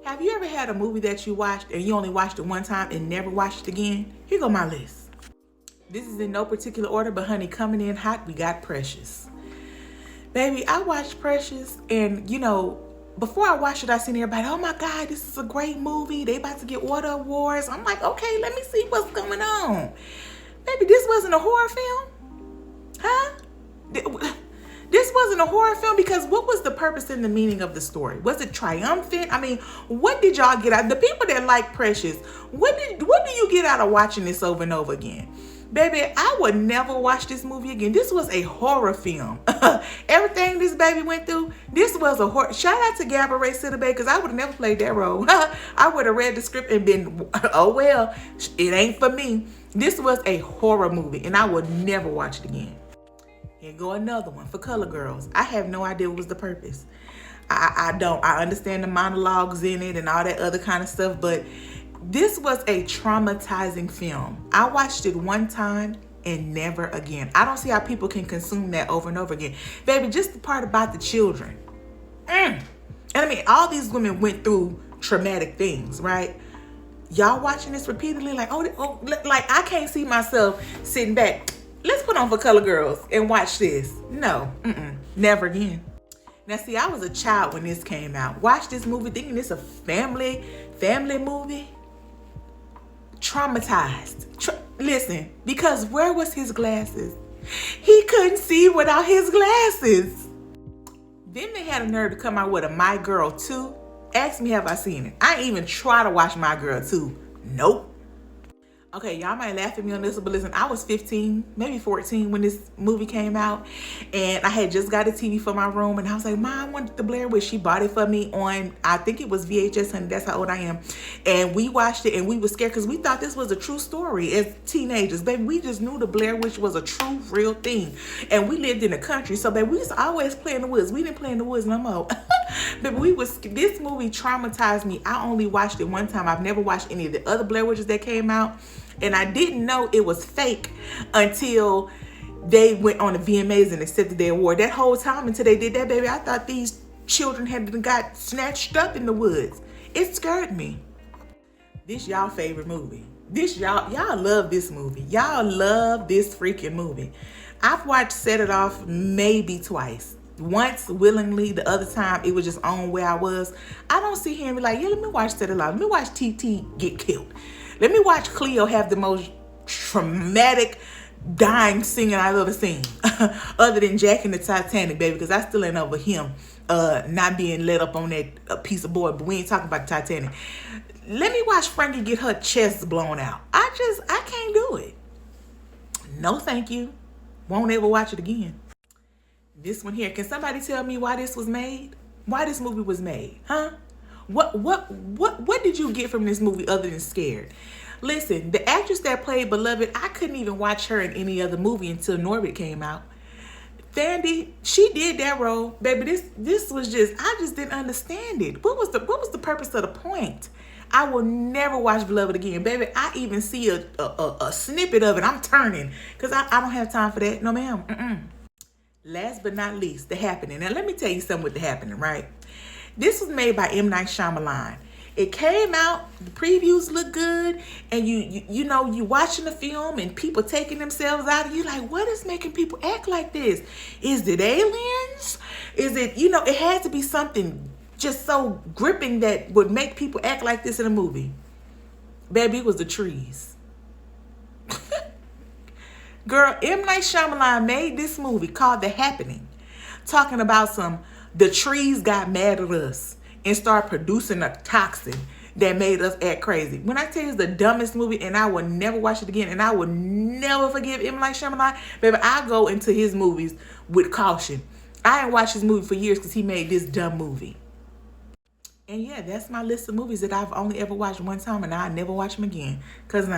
Have you ever had a movie that you watched and you only watched it one time and never watched it again? Here go my list. This is in no particular order, but honey, coming in hot, we got Precious. Baby, I watched Precious, and before I watched it, I seen everybody, oh my God, this is a great movie. They about to get water awards. I'm like, okay, let me see what's going on. Baby, this wasn't a horror film? Huh? This wasn't a horror film, because what was the purpose and the meaning of the story? Was it triumphant? I mean, what did y'all get out? The people that like Precious, what do you get out of watching this over and over again? Baby, I would never watch this movie again. This was a horror film. Everything this baby went through, this was a horror. Shout out to Gabrielle Sidibe, because I would have never played that role. I would have read the script and been, oh well, it ain't for me. This was a horror movie, and I would never watch it again. Here go another one for color girls. I have no idea what was the purpose. I don't. I understand the monologues in it and all that other kind of stuff, but this was a traumatizing film. I watched it one time and never again. I don't see how people can consume that over and over again. Baby, just the part about the children. And I mean, all these women went through traumatic things, right? Y'all watching this repeatedly, like, like I can't see myself sitting back. Let's put on for color girls and watch this. No, never again. Now, see, I was a child when this came out. Watch this movie thinking it's a family movie. Traumatized. Listen, because where was his glasses? He couldn't see without his glasses. Then they had a nerve to come out with a My Girl 2. Ask me, have I seen it? I ain't even try to watch My Girl 2. Nope. Okay, y'all might laugh at me on this, but listen, I was 15, maybe 14 when this movie came out, and I had just got a TV for my room, and I was like, Mom, I wanted the Blair Witch. She bought it for me on, I think it was VHS, honey, that's how old I am, and we watched it, and we were scared, because we thought this was a true story as teenagers. Baby, we just knew the Blair Witch was a true, real thing, and we lived in the country, so baby, we used to always play in the woods. We didn't play in the woods no more. But this movie traumatized me. I only watched it one time. I've never watched any of the other Blair Witches that came out. And I didn't know it was fake until they went on the VMAs and accepted their award. That whole time until they did that, baby, I thought these children had got snatched up in the woods. It scared me. This y'all favorite movie. Y'all love this movie. Y'all love this freaking movie. I've watched Set It Off maybe twice. Once willingly, the other time it was just on where I was. I don't sit here and be like, yeah, let me watch Set It Off. Let me watch TT get killed. Let me watch Cleo have the most traumatic dying singing I've ever seen. Other than Jack in the Titanic, baby, because I still ain't over him not being let up on that piece of board. But we ain't talking about the Titanic. Let me watch Frankie get her chest blown out. I can't do it. No, thank you. Won't ever watch it again. This one here, can somebody tell me why this was made? Why this movie was made? Huh? What did you get from this movie other than scared? Listen, the actress that played Beloved, I couldn't even watch her in any other movie until Norbit came out. Thandi, she did that role. Baby, this was just, I just didn't understand it. What was the purpose of the point? I will never watch Beloved again. Baby, I even see a snippet of it, I'm turning. Because I don't have time for that. No, ma'am. Last but not least, The Happening. Now, let me tell you something with The Happening, right? This was made by M. Night Shyamalan. It came out, the previews look good, and you watching the film and people taking themselves out, and you like, what is making people act like this? Is it aliens? Is it, it had to be something just so gripping that would make people act like this in a movie. Baby, it was the trees. Girl, M. Night Shyamalan made this movie called The Happening, talking about the trees got mad at us and started producing a toxin that made us act crazy. When I tell you it's the dumbest movie, and I will never watch it again, and I will never forgive M. Night Shyamalan, baby, I go into his movies with caution. I ain't watched his movie for years because he made this dumb movie. And yeah, that's my list of movies that I've only ever watched one time, and I'll never watch them again. Because